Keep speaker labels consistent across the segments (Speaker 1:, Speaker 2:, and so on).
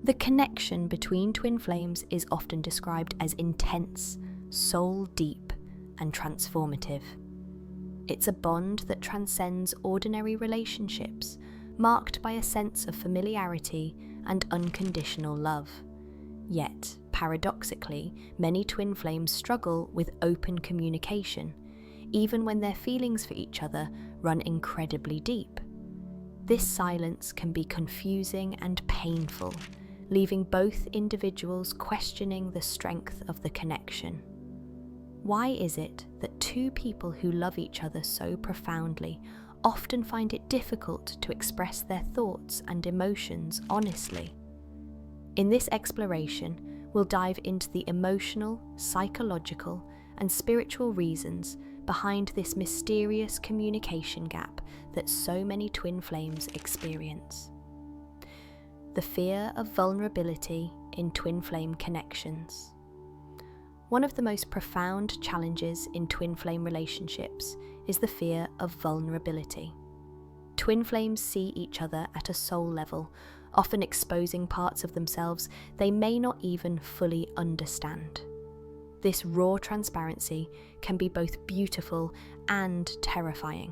Speaker 1: The connection between twin flames is often described as intense, soul-deep, and transformative. It's a bond that transcends ordinary relationships, marked by a sense of familiarity and unconditional love. Yet, paradoxically, many twin flames struggle with open communication, even when their feelings for each other run incredibly deep. This silence can be confusing and painful, leaving both individuals questioning the strength of the connection. Why is it that two people who love each other so profoundly often find it difficult to express their thoughts and emotions honestly? In this exploration, we'll dive into the emotional, psychological, and spiritual reasons behind this mysterious communication gap that so many twin flames experience. The fear of vulnerability in twin flame connections. One of the most profound challenges in twin flame relationships is the fear of vulnerability. Twin flames see each other at a soul level, often exposing parts of themselves they may not even fully understand. This raw transparency can be both beautiful and terrifying.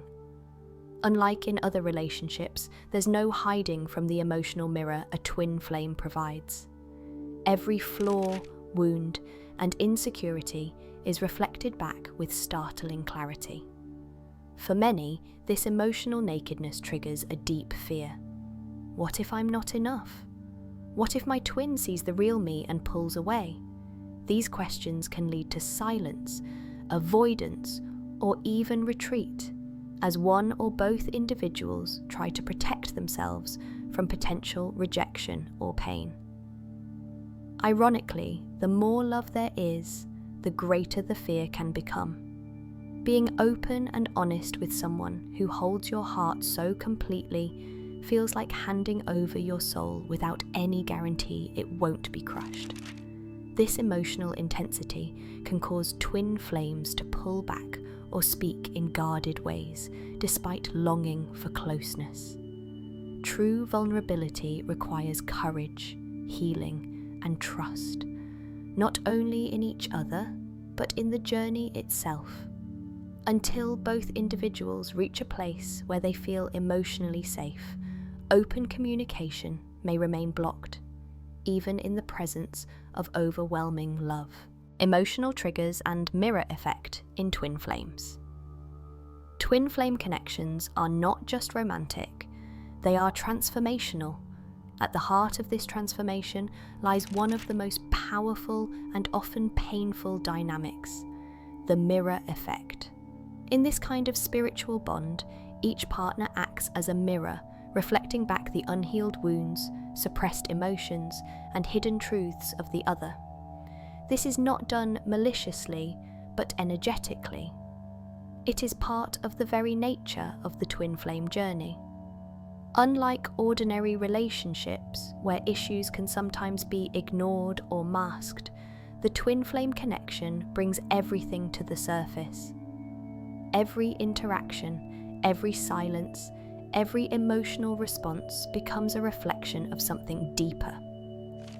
Speaker 1: Unlike in other relationships, there's no hiding from the emotional mirror a twin flame provides. Every flaw, wound, and insecurity is reflected back with startling clarity. For many, this emotional nakedness triggers a deep fear. What if I'm not enough? What if my twin sees the real me and pulls away? These questions can lead to silence, avoidance, or even retreat, as one or both individuals try to protect themselves from potential rejection or pain. Ironically, the more love there is, the greater the fear can become. Being open and honest with someone who holds your heart so completely feels like handing over your soul without any guarantee it won't be crushed. This emotional intensity can cause twin flames to pull back or speak in guarded ways, despite longing for closeness. True vulnerability requires courage, healing, and trust, not only in each other, but in the journey itself. Until both individuals reach a place where they feel emotionally safe, open communication may remain blocked, even in the presence of overwhelming love. Emotional triggers and mirror effect in twin flames. Twin flame connections are not just romantic, they are transformational. At the heart of this transformation lies one of the most powerful and often painful dynamics, the mirror effect. In this kind of spiritual bond, each partner acts as a mirror, reflecting back the unhealed wounds, suppressed emotions, and hidden truths of the other. This is not done maliciously, but energetically. It is part of the very nature of the twin flame journey. Unlike ordinary relationships, where issues can sometimes be ignored or masked, the twin flame connection brings everything to the surface. Every interaction, every silence, every emotional response becomes a reflection of something deeper.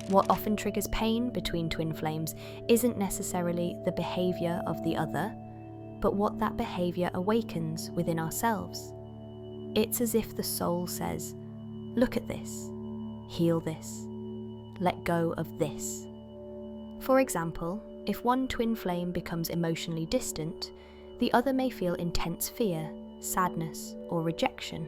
Speaker 1: What often triggers pain between twin flames isn't necessarily the behavior of the other, but what that behavior awakens within ourselves. It's as if the soul says, "Look at this, heal this, let go of this." For example, if one twin flame becomes emotionally distant, the other may feel intense fear, sadness, or rejection.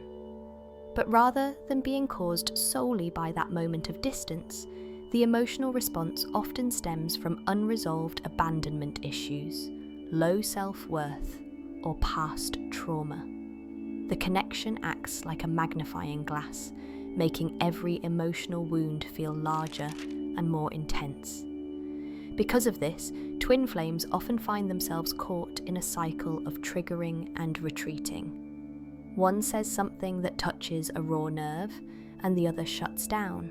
Speaker 1: But rather than being caused solely by that moment of distance, the emotional response often stems from unresolved abandonment issues, low self-worth, or past trauma. The connection acts like a magnifying glass, making every emotional wound feel larger and more intense. Because of this, twin flames often find themselves caught in a cycle of triggering and retreating. One says something that touches a raw nerve, and the other shuts down.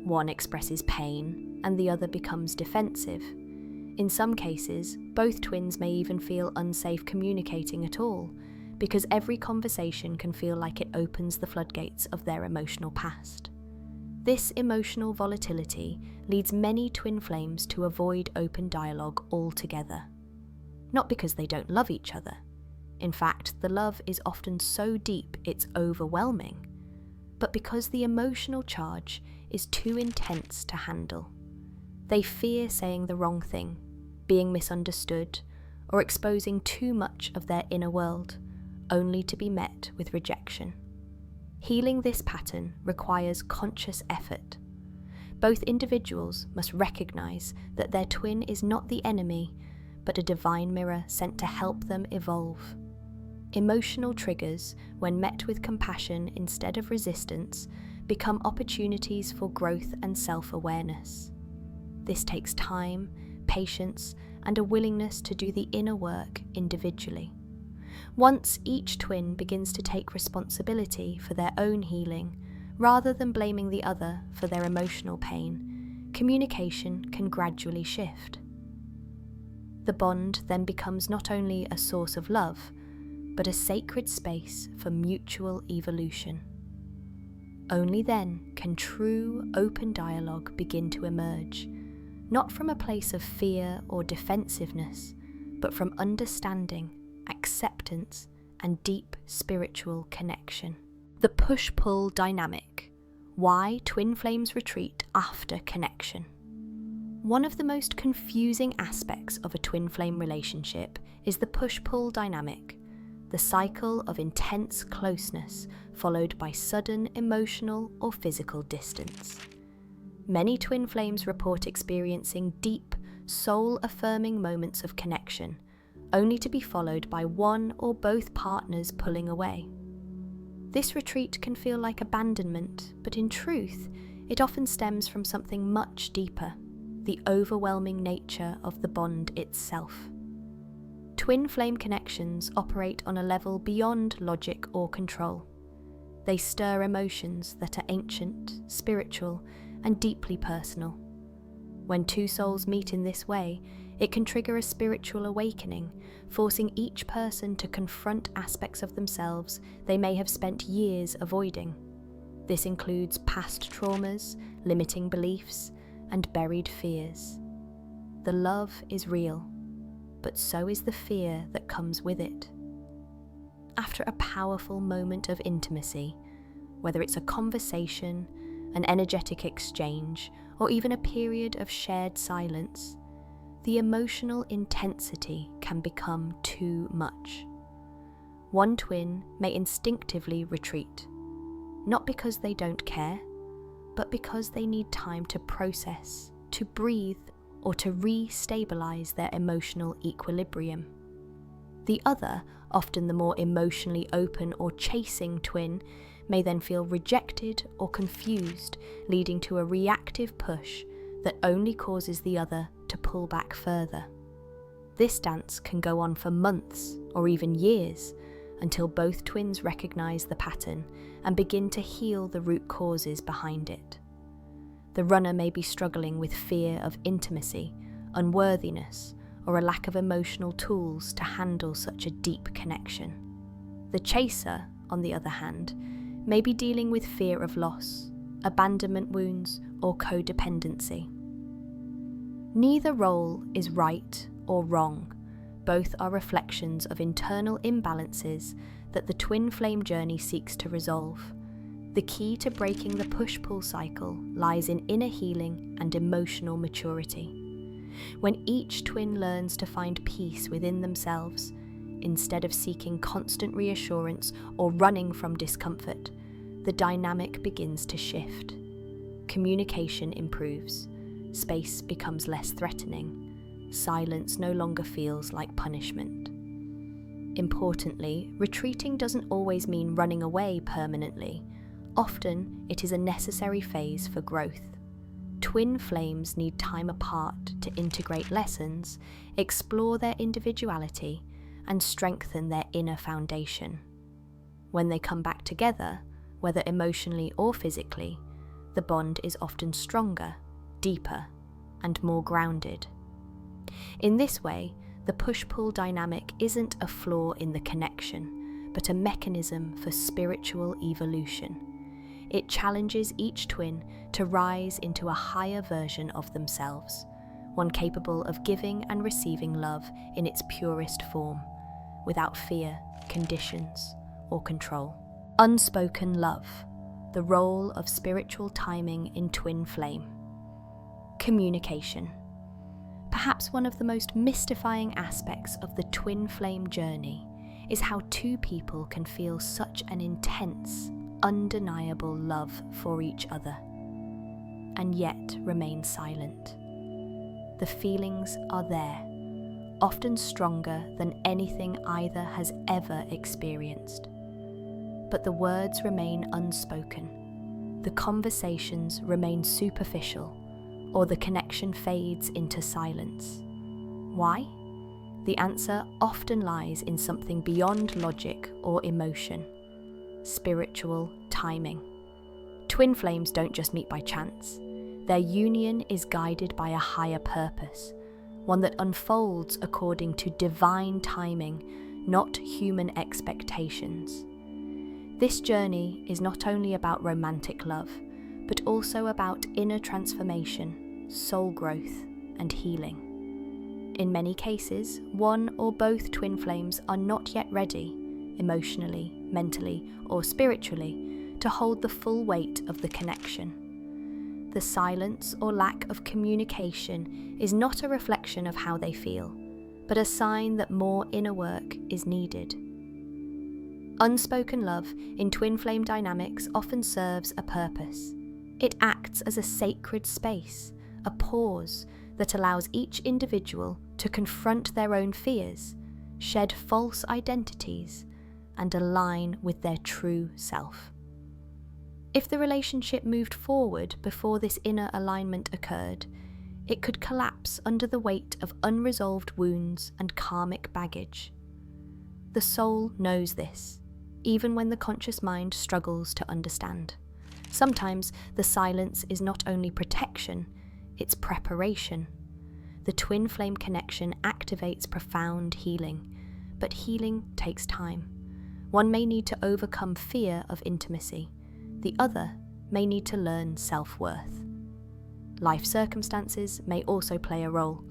Speaker 1: One expresses pain, and the other becomes defensive. In some cases, both twins may even feel unsafe communicating at all, because every conversation can feel like it opens the floodgates of their emotional past. This emotional volatility leads many twin flames to avoid open dialogue altogether. Not because they don't love each other. In fact, the love is often so deep it's overwhelming, but because the emotional charge is too intense to handle. They fear saying the wrong thing, being misunderstood, or exposing too much of their inner world, only to be met with rejection. Healing this pattern requires conscious effort. Both individuals must recognize that their twin is not the enemy, but a divine mirror sent to help them evolve. Emotional triggers, when met with compassion instead of resistance, become opportunities for growth and self-awareness. This takes time, patience, and a willingness to do the inner work individually. Once each twin begins to take responsibility for their own healing, rather than blaming the other for their emotional pain, communication can gradually shift. The bond then becomes not only a source of love, but a sacred space for mutual evolution. Only then can true, open dialogue begin to emerge, not from a place of fear or defensiveness, but from understanding, acceptance, and deep spiritual connection. The push-pull dynamic. Why twin flames retreat after connection. One of the most confusing aspects of a twin flame relationship is the push-pull dynamic, the cycle of intense closeness followed by sudden emotional or physical distance. Many twin flames report experiencing deep, soul-affirming moments of connection, only to be followed by one or both partners pulling away. This retreat can feel like abandonment, but in truth, it often stems from something much deeper, the overwhelming nature of the bond itself. Twin flame connections operate on a level beyond logic or control. They stir emotions that are ancient, spiritual, and deeply personal. When two souls meet in this way, it can trigger a spiritual awakening, forcing each person to confront aspects of themselves they may have spent years avoiding. This includes past traumas, limiting beliefs, and buried fears. The love is real, but so is the fear that comes with it. After a powerful moment of intimacy, whether it's a conversation, an energetic exchange, or even a period of shared silence, the emotional intensity can become too much. One twin may instinctively retreat, not because they don't care, but because they need time to process, to breathe, or to re-stabilize their emotional equilibrium. The other, often the more emotionally open or chasing twin, may then feel rejected or confused, leading to a reactive push that only causes the other to pull back further. This dance can go on for months or even years until both twins recognize the pattern and begin to heal the root causes behind it. The runner may be struggling with fear of intimacy, unworthiness, or a lack of emotional tools to handle such a deep connection. The chaser, on the other hand, may be dealing with fear of loss, abandonment wounds, or codependency. Neither role is right or wrong. Both are reflections of internal imbalances that the twin flame journey seeks to resolve. The key to breaking the push-pull cycle lies in inner healing and emotional maturity. When each twin learns to find peace within themselves, instead of seeking constant reassurance or running from discomfort, the dynamic begins to shift. Communication improves, space becomes less threatening, silence no longer feels like punishment. Importantly, retreating doesn't always mean running away permanently. Often, it is a necessary phase for growth. Twin flames need time apart to integrate lessons, explore their individuality, and strengthen their inner foundation. When they come back together, whether emotionally or physically, the bond is often stronger, deeper, and more grounded. In this way, the push-pull dynamic isn't a flaw in the connection, but a mechanism for spiritual evolution. It challenges each twin to rise into a higher version of themselves, one capable of giving and receiving love in its purest form, without fear, conditions, or control. Unspoken love, the role of spiritual timing in twin flame. Communication. Perhaps one of the most mystifying aspects of the twin flame journey is how two people can feel such an intense, undeniable love for each other, and yet remain silent. The feelings are there, often stronger than anything either has ever experienced. But the words remain unspoken, the conversations remain superficial, or the connection fades into silence. Why? The answer often lies in something beyond logic or emotion: spiritual timing. Twin flames don't just meet by chance. Their union is guided by a higher purpose, one that unfolds according to divine timing, not human expectations. This journey is not only about romantic love, but also about inner transformation, soul growth, and healing. In many cases, one or both twin flames are not yet ready, emotionally, mentally, or spiritually, to hold the full weight of the connection. The silence or lack of communication is not a reflection of how they feel, but a sign that more inner work is needed. Unspoken love in twin flame dynamics often serves a purpose. It acts as a sacred space, a pause that allows each individual to confront their own fears, shed false identities, and align with their true self. If the relationship moved forward before this inner alignment occurred, it could collapse under the weight of unresolved wounds and karmic baggage. The soul knows this, even when the conscious mind struggles to understand. Sometimes the silence is not only protection, it's preparation. The twin flame connection activates profound healing, but healing takes time. One may need to overcome fear of intimacy. The other may need to learn self-worth. Life circumstances may also play a role.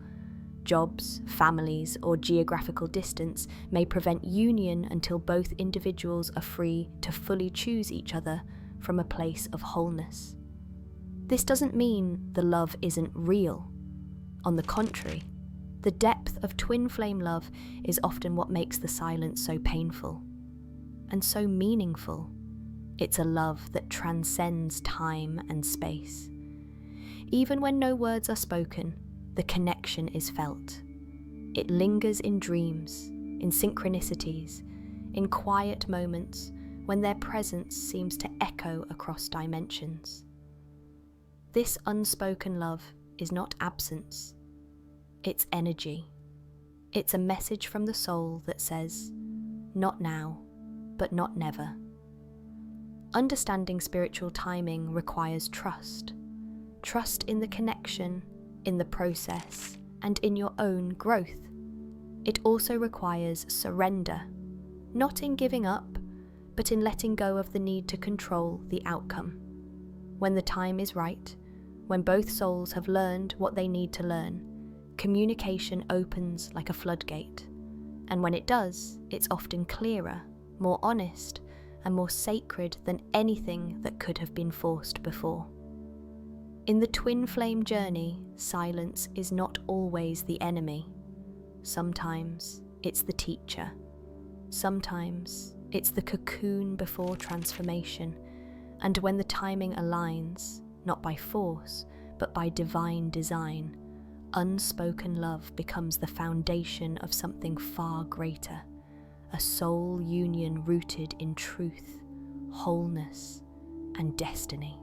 Speaker 1: Jobs, families, or geographical distance may prevent union until both individuals are free to fully choose each other from a place of wholeness. This doesn't mean the love isn't real. On the contrary, the depth of twin flame love is often what makes the silence so painful and so meaningful. It's a love that transcends time and space. Even when no words are spoken, the connection is felt. It lingers in dreams, in synchronicities, in quiet moments when their presence seems to echo across dimensions. This unspoken love is not absence, it's energy. It's a message from the soul that says, not now, but not never. Understanding spiritual timing requires trust. Trust in the connection, in the process, and in your own growth. It also requires surrender, not in giving up, but in letting go of the need to control the outcome. When the time is right, when both souls have learned what they need to learn, communication opens like a floodgate. And when it does, it's often clearer, more honest, and more sacred than anything that could have been forced before. In the twin flame journey, silence is not always the enemy. Sometimes it's the teacher. Sometimes it's the cocoon before transformation. And when the timing aligns, not by force, but by divine design, unspoken love becomes the foundation of something far greater. A soul union rooted in truth, wholeness, and destiny.